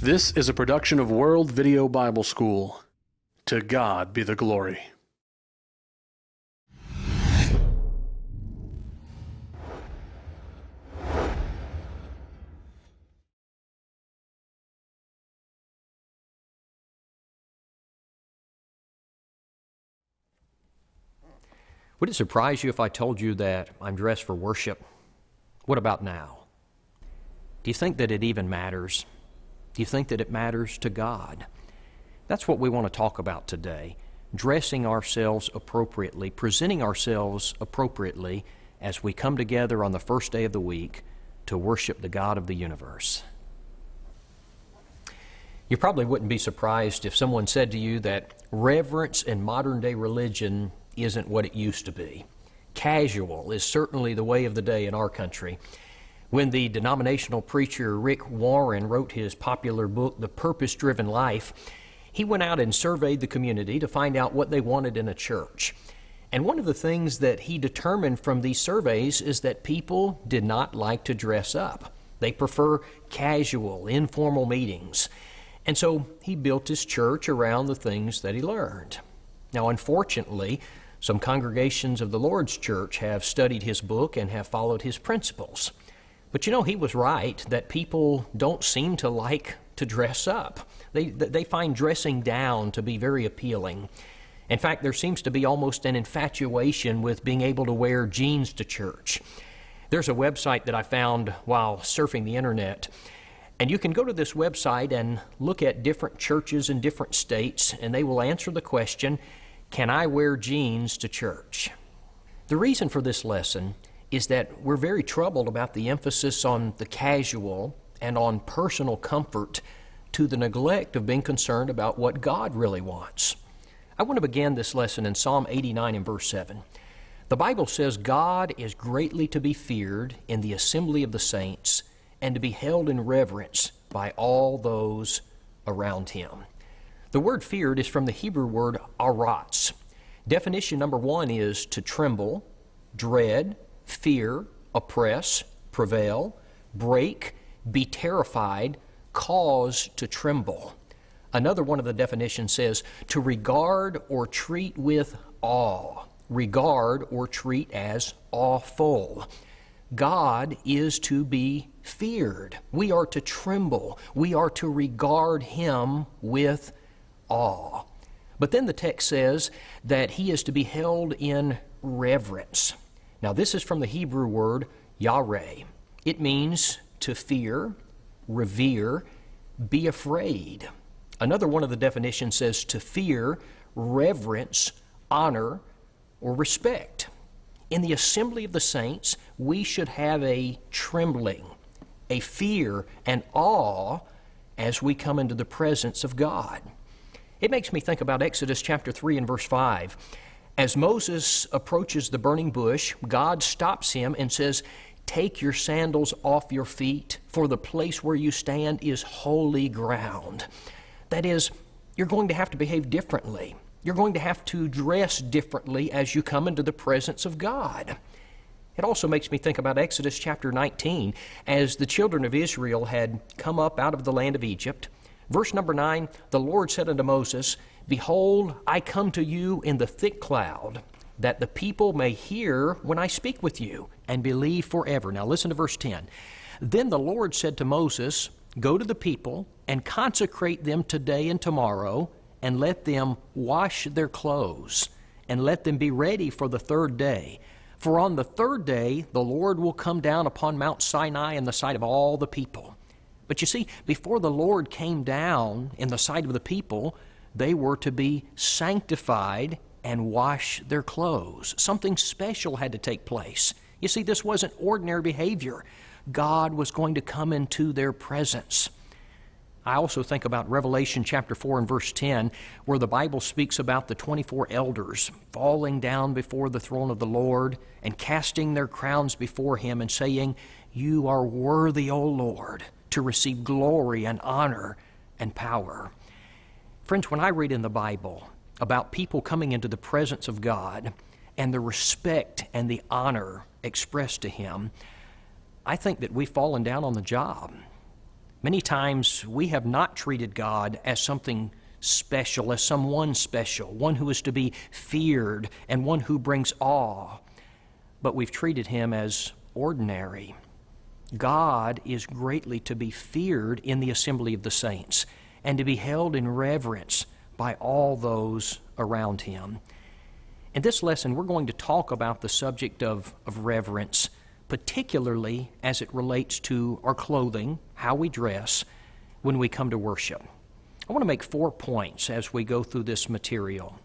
This is a production of World Video Bible School. To God be the glory. Would it surprise you if I told you that I'm dressed for worship? What about now? Do you think that it even matters? Do you think that it matters to God? That's what we want to talk about today. Dressing ourselves appropriately, presenting ourselves appropriately as we come together on the first day of the week to worship the God of the universe. You probably wouldn't be surprised if someone said to you that reverence in modern day religion isn't what it used to be. Casual is certainly the way of the day in our country. When the denominational preacher Rick Warren wrote his popular book, The Purpose-Driven Life, he went out and surveyed the community to find out what they wanted in a church. And one of the things that he determined from these surveys is that people did not like to dress up. They prefer casual, informal meetings. And so he built his church around the things that he learned. Now, unfortunately, some congregations of the Lord's Church have studied his book and have followed his principles. But you know, he was right that people don't seem to like to dress up. They find dressing down to be very appealing. In fact, there seems to be almost an infatuation with being able to wear jeans to church. There's a website that I found while surfing the internet, and you can go to this website and look at different churches in different states, and they will answer the question, can I wear jeans to church? The reason for this lesson is that we're very troubled about the emphasis on the casual and on personal comfort to the neglect of being concerned about what God really wants. I want to begin this lesson in Psalm 89 and verse 7. The Bible says, God is greatly to be feared in the assembly of the saints and to be held in reverence by all those around him. The word feared is from the Hebrew word aratz. Definition number one is to tremble, dread, fear, oppress, prevail, break, be terrified, cause to tremble. Another one of the definitions says to regard or treat with awe, regard or treat as awful. God is to be feared. We are to tremble. We are to regard him with awe. But then the text says that he is to be held in reverence. Now, this is from the Hebrew word yareh. It means to fear, revere, be afraid. Another one of the definitions says to fear, reverence, honor, or respect. In the assembly of the saints, we should have a trembling, a fear, and awe as we come into the presence of God. It makes me think about Exodus chapter 3 and verse 5. As Moses approaches the burning bush, God stops him and says, take your sandals off your feet, for the place where you stand is holy ground. That is, you're going to have to behave differently. You're going to have to dress differently as you come into the presence of God. It also makes me think about Exodus chapter 19, as the children of Israel had come up out of the land of Egypt. Verse number 9, the Lord said unto Moses, behold, I come to you in the thick cloud, that the people may hear when I speak with you, and believe forever. Now listen to verse 10. Then the Lord said to Moses, go to the people, and consecrate them today and tomorrow, and let them wash their clothes, and let them be ready for the third day. For on the third day the Lord will come down upon Mount Sinai in the sight of all the people. But you see, before the Lord came down in the sight of the people, they were to be sanctified and wash their clothes. Something special had to take place. You see, this wasn't ordinary behavior. God was going to come into their presence. I also think about Revelation chapter 4 and verse 10, where the Bible speaks about the 24 elders falling down before the throne of the Lord and casting their crowns before him and saying, you are worthy, O Lord, to receive glory and honor and power. Friends, when I read in the Bible about people coming into the presence of God and the respect and the honor expressed to him, I think that we've fallen down on the job. Many times we have not treated God as something special, as someone special, one who is to be feared and one who brings awe, but we've treated him as ordinary. God is greatly to be feared in the assembly of the saints and to be held in reverence by all those around him. In this lesson, we're going to talk about the subject of reverence, particularly as it relates to our clothing, how we dress when we come to worship. I want to make 4 points as we go through this material.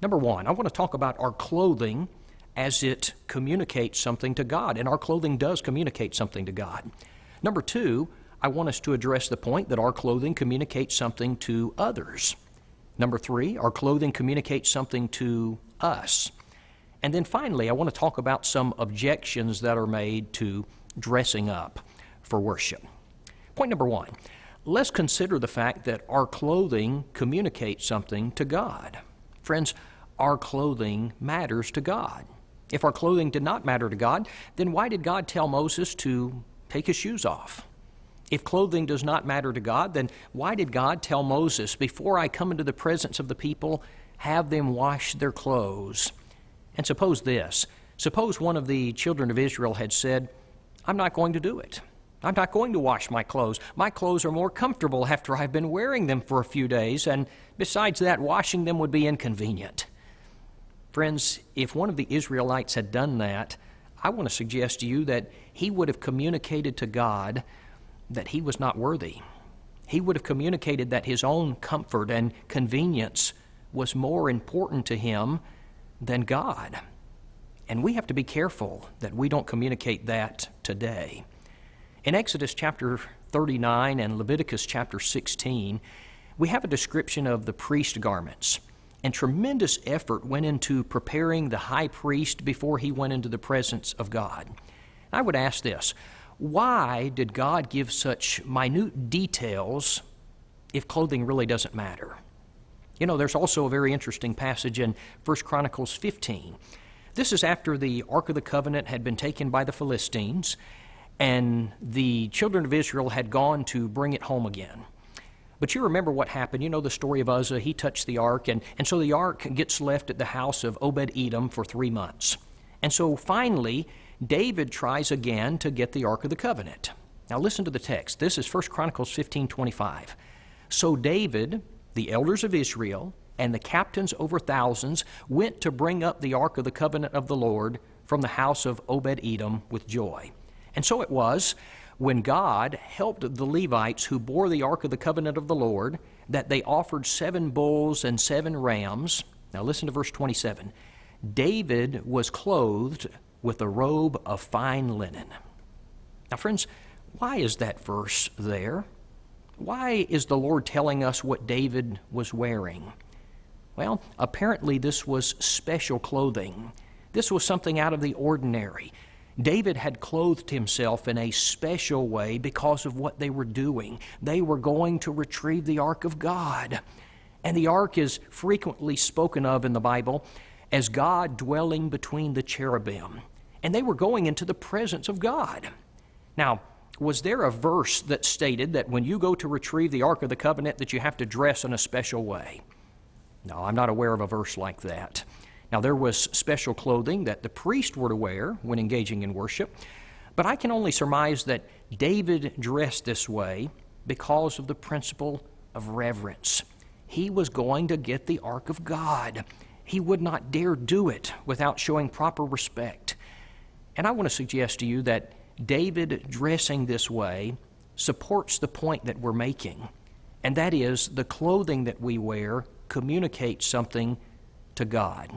Number 1, I want to talk about our clothing as it communicates something to God, and our clothing does communicate something to God. Number 2, I want us to address the point that our clothing communicates something to others. Number 3, our clothing communicates something to us. And then finally, I want to talk about some objections that are made to dressing up for worship. Point number 1, let's consider the fact that our clothing communicates something to God. Friends, our clothing matters to God. If our clothing did not matter to God, then why did God tell Moses to take his shoes off? If clothing does not matter to God, then why did God tell Moses, before I come into the presence of the people, have them wash their clothes? And suppose one of the children of Israel had said, I'm not going to do it. I'm not going to wash my clothes. My clothes are more comfortable after I've been wearing them for a few days, and besides that, washing them would be inconvenient. Friends, if one of the Israelites had done that, I want to suggest to you that he would have communicated to God that he was not worthy. He would have communicated that his own comfort and convenience was more important to him than God. And we have to be careful that we don't communicate that today. In Exodus chapter 39 and Leviticus chapter 16, we have a description of the priest garments. And tremendous effort went into preparing the high priest before he went into the presence of God. I would ask this, why did God give such minute details if clothing really doesn't matter? You know, there's also a very interesting passage in 1 Chronicles 15. This is after the Ark of the Covenant had been taken by the Philistines, and the children of Israel had gone to bring it home again. But you remember what happened. You know the story of Uzzah. He touched the ark, and so the ark gets left at the house of Obed-Edom for 3 months. And so finally, David tries again to get the Ark of the Covenant. Now listen to the text. This is 1 Chronicles 15:25. So David, the elders of Israel, and the captains over thousands went to bring up the Ark of the Covenant of the Lord from the house of Obed-Edom with joy. And so it was, when God helped the Levites who bore the Ark of the Covenant of the Lord, that they offered 7 bulls and 7 rams. Now listen to verse 27. David was clothed with a robe of fine linen. Now friends, why is that verse there? Why is the Lord telling us what David was wearing? Well, apparently this was special clothing. This was something out of the ordinary. David had clothed himself in a special way because of what they were doing. They were going to retrieve the Ark of God. And the Ark is frequently spoken of in the Bible as God dwelling between the cherubim. And they were going into the presence of God. Now, was there a verse that stated that when you go to retrieve the Ark of the Covenant that you have to dress in a special way? No, I'm not aware of a verse like that. Now, there was special clothing that the priest were to wear when engaging in worship, but I can only surmise that David dressed this way because of the principle of reverence. He was going to get the Ark of God. He would not dare do it without showing proper respect. And I want to suggest to you that David dressing this way supports the point that we're making, and that is the clothing that we wear communicates something to God.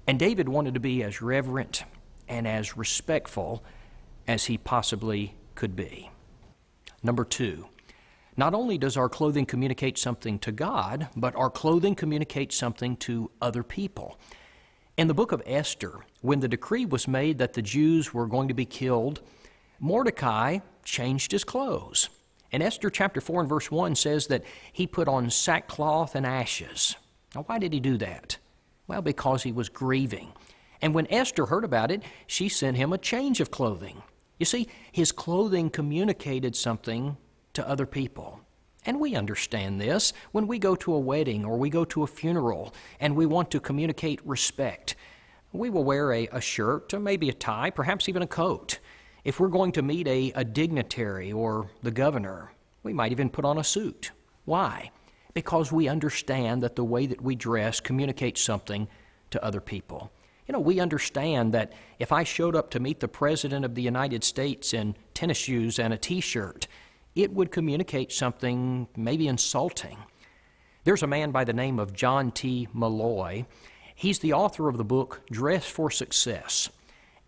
And David wanted to be as reverent and as respectful as he possibly could be. Number 2, not only does our clothing communicate something to God, but our clothing communicates something to other people. In the book of Esther, when the decree was made that the Jews were going to be killed, Mordecai changed his clothes. And Esther chapter 4 and verse 1 says that he put on sackcloth and ashes. Now, why did he do that? Well, because he was grieving. And when Esther heard about it, she sent him a change of clothing. You see, his clothing communicated something to other people. And we understand this when we go to a wedding or we go to a funeral and we want to communicate respect. We will wear a shirt, or maybe a tie, perhaps even a coat. If we're going to meet a dignitary or the governor, we might even put on a suit. Why? Because we understand that the way that we dress communicates something to other people. We understand that if I showed up to meet the President of the United States in tennis shoes and a t-shirt, it would communicate something maybe insulting. There's a man by the name of John T. Malloy. He's the author of the book Dress for Success.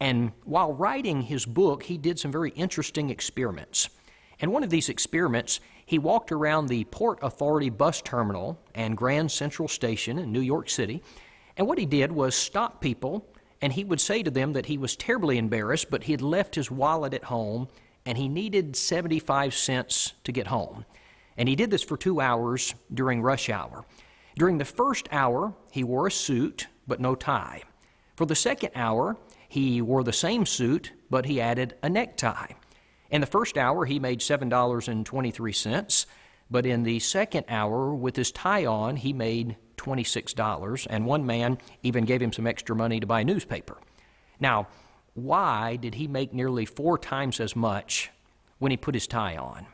And while writing his book, he did some very interesting experiments. And one of these experiments, he walked around the Port Authority bus terminal and Grand Central Station in New York City. And what he did was stop people, and he would say to them that he was terribly embarrassed, but he had left his wallet at home, and he needed 75 cents to get home. And he did this for 2 hours during rush hour. During the first hour, he wore a suit, but no tie. For the second hour, he wore the same suit, but he added a necktie. In the first hour, he made $7.23, but in the second hour, with his tie on, he made $26, and one man even gave him some extra money to buy a newspaper. Now, why did he make nearly 4 times as much when he put his tie on?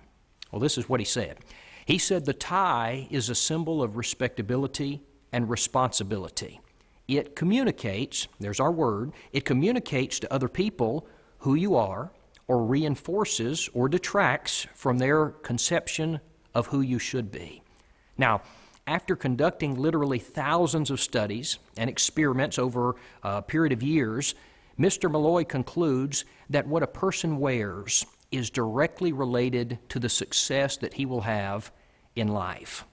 Well, this is what he said. He said the tie is a symbol of respectability and responsibility. It communicates, there's our word, it communicates to other people who you are, or reinforces or detracts from their conception of who you should be. Now, after conducting literally thousands of studies and experiments over a period of years, Mr. Malloy concludes that what a person wears is directly related to the success that he will have in life.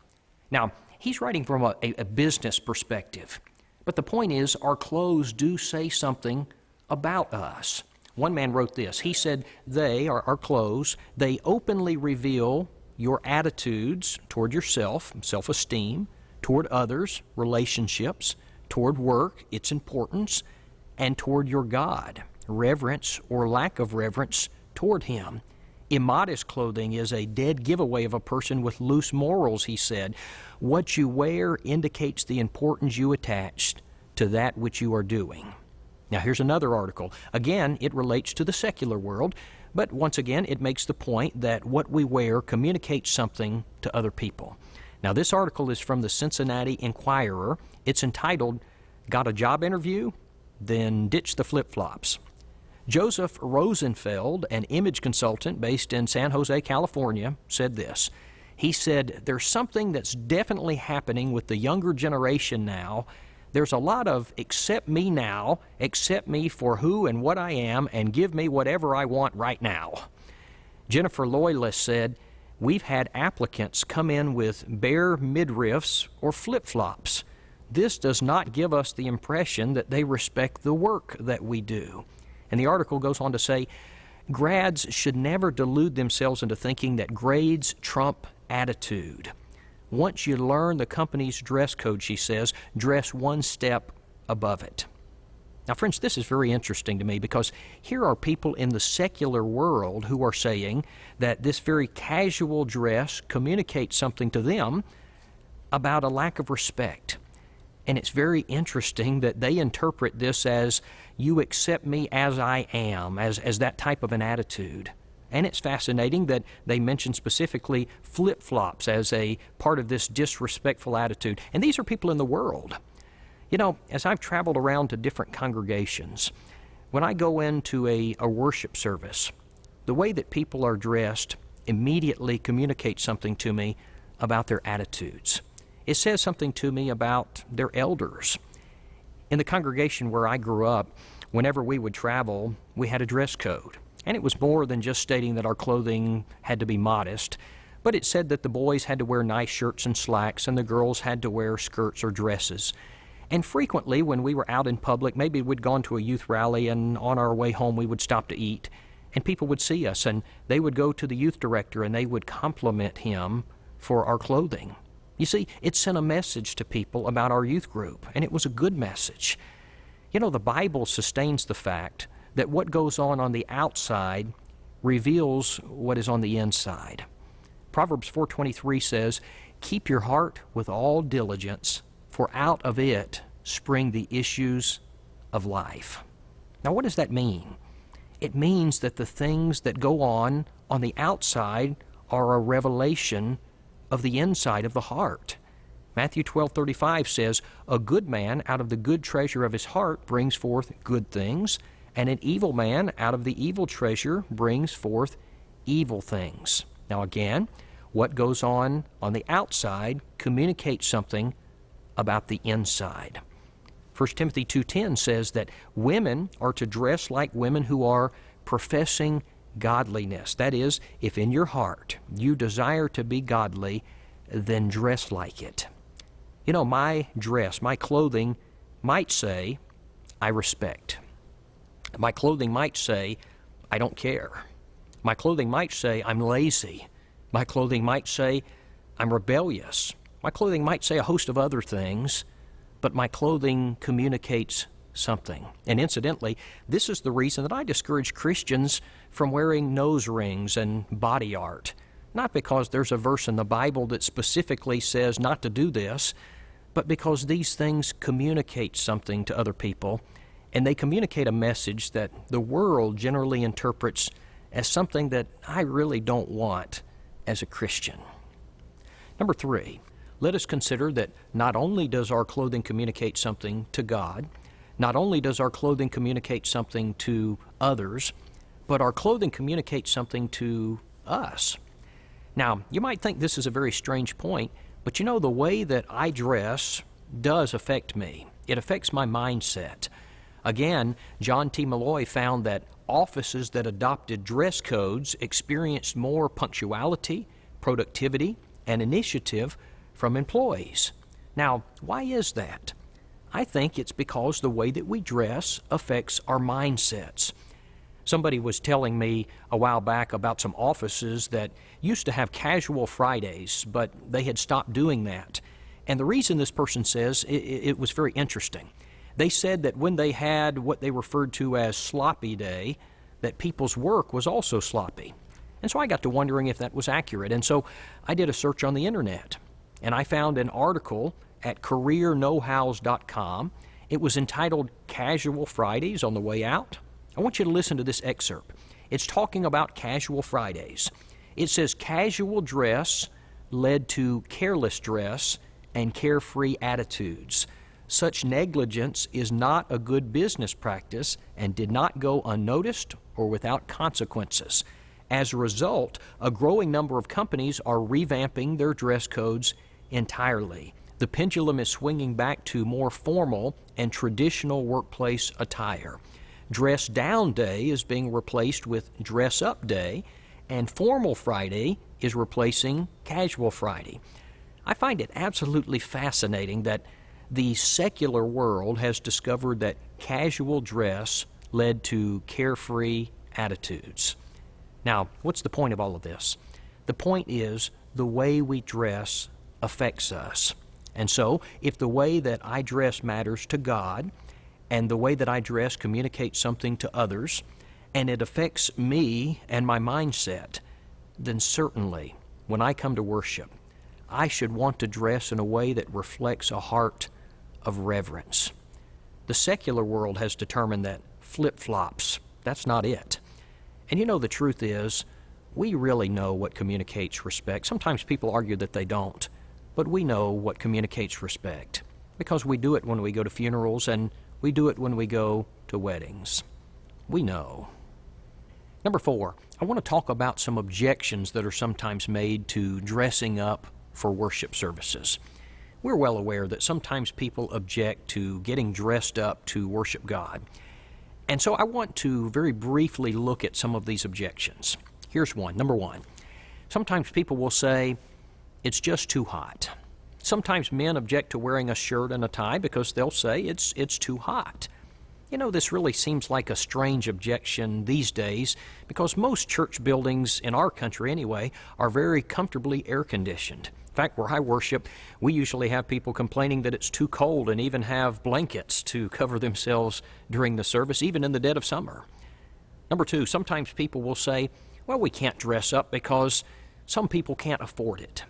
Now, he's writing from a business perspective, but the point is our clothes do say something about us. One man wrote this. He said, our clothes, they openly reveal your attitudes toward yourself, self-esteem, toward others, relationships, toward work, its importance, and toward your God, reverence or lack of reverence toward Him. Immodest clothing is a dead giveaway of a person with loose morals, he said. What you wear indicates the importance you attach to that which you are doing. Now, here's another article. Again, it relates to the secular world, but once again, it makes the point that what we wear communicates something to other people. Now, this article is from the Cincinnati Enquirer. It's entitled, "Got a Job Interview? Then Ditch the Flip-Flops." Joseph Rosenfeld, an image consultant based in San Jose, California, said this. He said, "There's something that's definitely happening with the younger generation now. There's a lot of accept me now, accept me for who and what I am, and give me whatever I want right now." Jennifer Loylis said, "We've had applicants come in with bare midriffs or flip-flops. This does not give us the impression that they respect the work that we do." And the article goes on to say, grads should never delude themselves into thinking that grades trump attitude. Once you learn the company's dress code, she says, dress one step above it. Now, friends, this is very interesting to me because here are people in the secular world who are saying that this very casual dress communicates something to them about a lack of respect. And it's very interesting that they interpret this as, you accept me as I am, as that type of an attitude. And it's fascinating that they mention specifically flip-flops as a part of this disrespectful attitude. And these are people in the world. You know, as I've traveled around to different congregations, when I go into a worship service, the way that people are dressed immediately communicates something to me about their attitudes. It says something to me about their elders. In the congregation where I grew up, whenever we would travel, we had a dress code. And it was more than just stating that our clothing had to be modest, but it said that the boys had to wear nice shirts and slacks and the girls had to wear skirts or dresses. And frequently when we were out in public, maybe we'd gone to a youth rally and on our way home we would stop to eat, and people would see us and they would go to the youth director and they would compliment him for our clothing. You see, it sent a message to people about our youth group, and it was a good message. You know, the Bible sustains the fact that what goes on the outside reveals what is on the inside. Proverbs 4:23 says, "Keep your heart with all diligence, for out of it spring the issues of life." Now, what does that mean? It means that the things that go on the outside are a revelation of the inside of the heart. Matthew 12:35 says, "A good man out of the good treasure of his heart brings forth good things, and an evil man out of the evil treasure brings forth evil things." Now again, what goes on the outside communicates something about the inside. 1 Timothy 2:10 says that women are to dress like women who are professing godliness. That is, if in your heart you desire to be godly, then dress like it. You know, my dress, my clothing might say, "I respect." My clothing might say, "I don't care." My clothing might say, "I'm lazy." My clothing might say, "I'm rebellious." My clothing might say a host of other things, but my clothing communicates something. And incidentally, this is the reason that I discourage Christians from wearing nose rings and body art. Not because there's a verse in the Bible that specifically says not to do this, but because these things communicate something to other people, and they communicate a message that the world generally interprets as something that I really don't want as a Christian. Number 3, let us consider that not only does our clothing communicate something to God, not only does our clothing communicate something to others, but our clothing communicates something to us. Now, you might think this is a very strange point, but you know, the way that I dress does affect me. It affects my mindset. Again, John T. Malloy found that offices that adopted dress codes experienced more punctuality, productivity, and initiative from employees. Now, why is that? I think it's because the way that we dress affects our mindsets. Somebody was telling me a while back about some offices that used to have casual Fridays, but they had stopped doing that. And the reason, this person says, it was very interesting. They said that when they had what they referred to as sloppy day, that people's work was also sloppy. And so I got to wondering if that was accurate. And so I did a search on the internet, and I found an article at careerknowhows.com. It was entitled "Casual Fridays on the Way Out." I want you to listen to this excerpt. It's talking about casual Fridays. It says, "Casual dress led to careless dress and carefree attitudes. Such negligence is not a good business practice and did not go unnoticed or without consequences. As a result, a growing number of companies are revamping their dress codes entirely. The pendulum is swinging back to more formal and traditional workplace attire. Dress down day is being replaced with dress up day, and formal Friday is replacing casual Friday." I find it absolutely fascinating that the secular world has discovered that casual dress led to carefree attitudes. Now, what's the point of all of this? The point is the way we dress affects us. And so, if the way that I dress matters to God, and the way that I dress communicates something to others, and it affects me and my mindset, then certainly, when I come to worship, I should want to dress in a way that reflects a heart of reverence. The secular world has determined that flip-flops, that's not it. And you know, the truth is, we really know what communicates respect. Sometimes people argue that they don't, but we know what communicates respect because we do it when we go to funerals and we do it when we go to weddings. We know. Number 4, I want to talk about some objections that are sometimes made to dressing up for worship services. We're well aware that sometimes people object to getting dressed up to worship God. And so I want to very briefly look at some of these objections. Here's one. Number 1, sometimes people will say, "It's just too hot." Sometimes men object to wearing a shirt and a tie because they'll say it's too hot. You know, this really seems like a strange objection these days because most church buildings, in our country anyway, are very comfortably air-conditioned. In fact, where I worship, we usually have people complaining that it's too cold and even have blankets to cover themselves during the service, even in the dead of summer. Number 2, sometimes people will say, "Well, we can't dress up because some people can't afford it.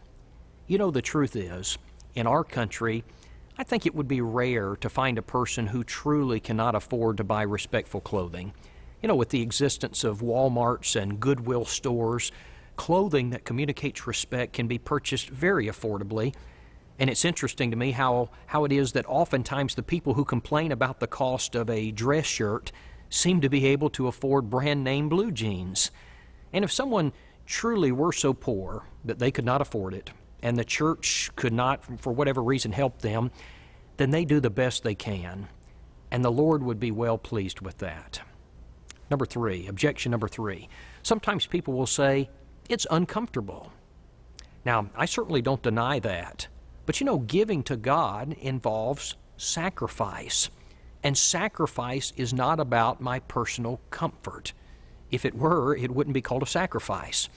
You know, the truth is, in our country, I think it would be rare to find a person who truly cannot afford to buy respectful clothing. You know, with the existence of Walmarts and Goodwill stores, clothing that communicates respect can be purchased very affordably. And it's interesting to me how it is that oftentimes the people who complain about the cost of a dress shirt seem to be able to afford brand name blue jeans. And if someone truly were so poor that they could not afford it, and the church could not, for whatever reason, help them, then they do the best they can. And the Lord would be well pleased with that. Number 3, objection number 3. Sometimes people will say, it's uncomfortable. Now, I certainly don't deny that. But you know, giving to God involves sacrifice. And sacrifice is not about my personal comfort. If it were, it wouldn't be called a sacrifice.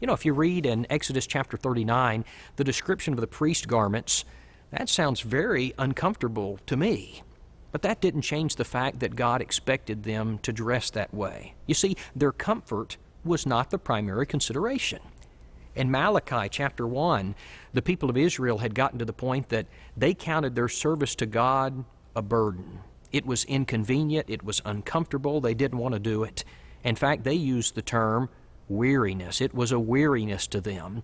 You know, if you read in Exodus chapter 39, the description of the priest garments, that sounds very uncomfortable to me. But that didn't change the fact that God expected them to dress that way. You see, their comfort was not the primary consideration. In Malachi chapter 1, the people of Israel had gotten to the point that they counted their service to God a burden. It was inconvenient, it was uncomfortable, they didn't want to do it. In fact, they used the term weariness. It was a weariness to them.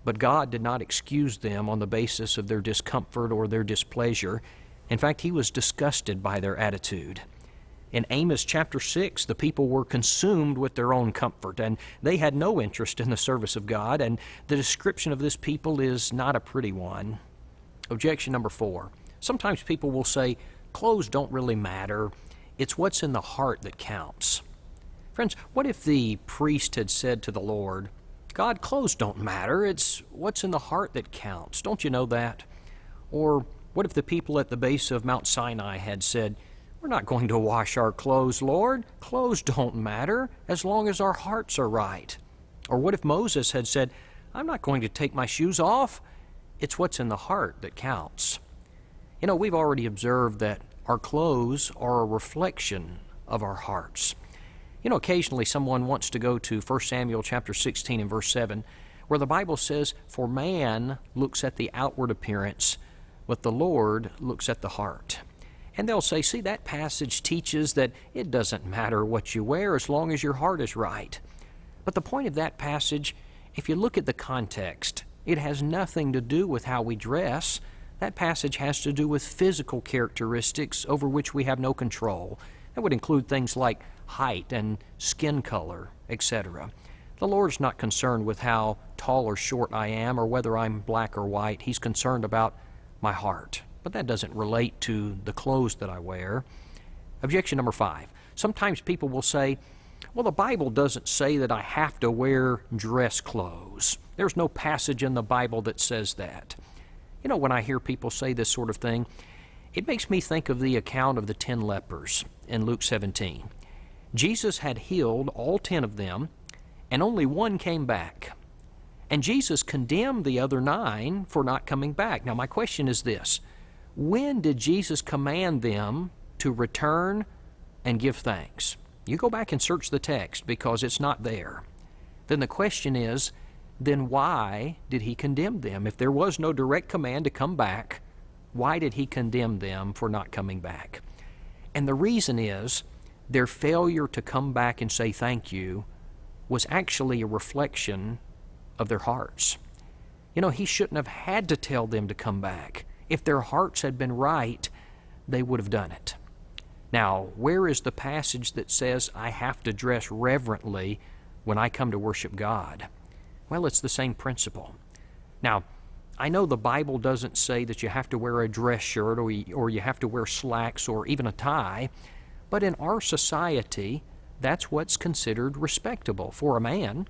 But God did not excuse them on the basis of their discomfort or their displeasure. In fact, He was disgusted by their attitude. In Amos chapter 6, the people were consumed with their own comfort, and they had no interest in the service of God, and the description of this people is not a pretty one. Objection number 4. Sometimes people will say, clothes don't really matter. It's what's in the heart that counts. Friends, what if the priest had said to the Lord, God, clothes don't matter. It's what's in the heart that counts. Don't you know that? Or what if the people at the base of Mount Sinai had said, we're not going to wash our clothes, Lord. Clothes don't matter as long as our hearts are right. Or what if Moses had said, I'm not going to take my shoes off. It's what's in the heart that counts. You know, we've already observed that our clothes are a reflection of our hearts. You know, occasionally someone wants to go to 1 Samuel chapter 16 and verse 7, where the Bible says, for man looks at the outward appearance, but the Lord looks at the heart. And they'll say, see, that passage teaches that it doesn't matter what you wear as long as your heart is right. But the point of that passage, if you look at the context, it has nothing to do with how we dress. That passage has to do with physical characteristics over which we have no control. That would include things like height and skin color, etc. The Lord's not concerned with how tall or short I am or whether I'm black or white. He's concerned about my heart. But that doesn't relate to the clothes that I wear. Objection number 5. Sometimes people will say, well, the Bible doesn't say that I have to wear dress clothes. There's no passage in the Bible that says that. You know, when I hear people say this sort of thing, it makes me think of the account of the 10 lepers in Luke 17. Jesus had healed all 10 of them, and only one came back. And Jesus condemned the other 9 for not coming back. Now, my question is this. When did Jesus command them to return and give thanks? You go back and search the text because it's not there. Then the question is, then why did He condemn them? If there was no direct command to come back, why did He condemn them for not coming back? And the reason is their failure to come back and say thank you was actually a reflection of their hearts. You know, He shouldn't have had to tell them to come back. If their hearts had been right, they would have done it. Now, where is the passage that says I have to dress reverently when I come to worship God? Well, it's the same principle. Now, I know the Bible doesn't say that you have to wear a dress shirt or you have to wear slacks or even a tie, but in our society, that's what's considered respectable for a man.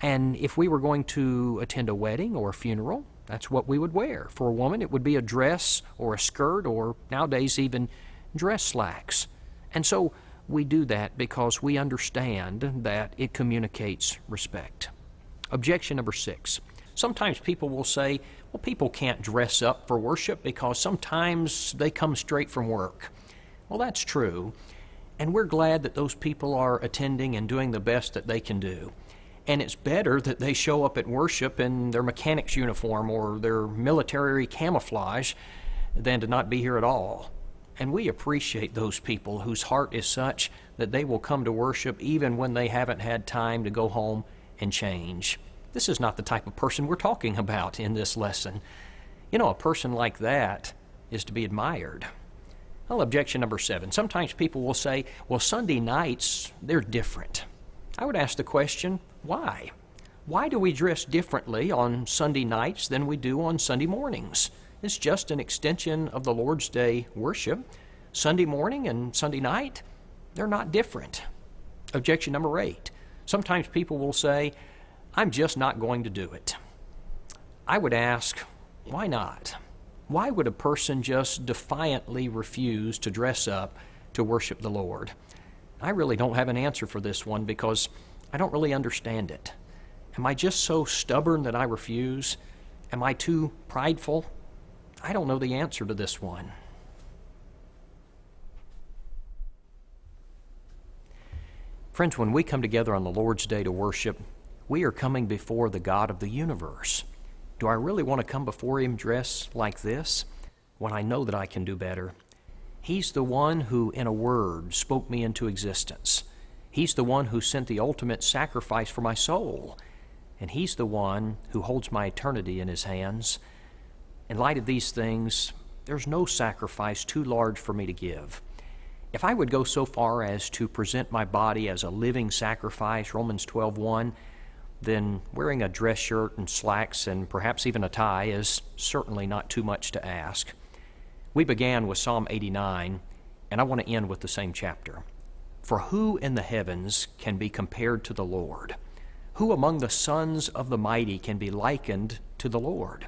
And if we were going to attend a wedding or a funeral, that's what we would wear. For a woman, it would be a dress or a skirt or nowadays even dress slacks. And so we do that because we understand that it communicates respect. Objection number 6. Sometimes people will say, well, people can't dress up for worship because sometimes they come straight from work. Well, that's true. And we're glad that those people are attending and doing the best that they can do. And it's better that they show up at worship in their mechanic's uniform or their military camouflage than to not be here at all. And we appreciate those people whose heart is such that they will come to worship even when they haven't had time to go home and change. This is not the type of person we're talking about in this lesson. You know, a person like that is to be admired. Well, objection number 7. Sometimes people will say, well, Sunday nights, they're different. I would ask the question, why? Why do we dress differently on Sunday nights than we do on Sunday mornings? It's just an extension of the Lord's Day worship. Sunday morning and Sunday night, they're not different. Objection number 8. Sometimes people will say, I'm just not going to do it. I would ask, why not? Why would a person just defiantly refuse to dress up to worship the Lord? I really don't have an answer for this one because I don't really understand it. Am I just so stubborn that I refuse? Am I too prideful? I don't know the answer to this one. Friends, when we come together on the Lord's Day to worship, we are coming before the God of the universe. Do I really want to come before Him dressed like this when I know that I can do better? He's the one who, in a word, spoke me into existence. He's the one who sent the ultimate sacrifice for my soul. And He's the one who holds my eternity in His hands. In light of these things, there's no sacrifice too large for me to give. If I would go so far as to present my body as a living sacrifice, Romans 12:1, then wearing a dress shirt and slacks and perhaps even a tie is certainly not too much to ask. We began with Psalm 89, and I want to end with the same chapter. For who in the heavens can be compared to the Lord? Who among the sons of the mighty can be likened to the Lord?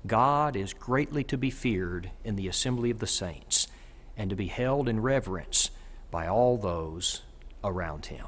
God is greatly to be feared in the assembly of the saints, and to be held in reverence by all those around Him.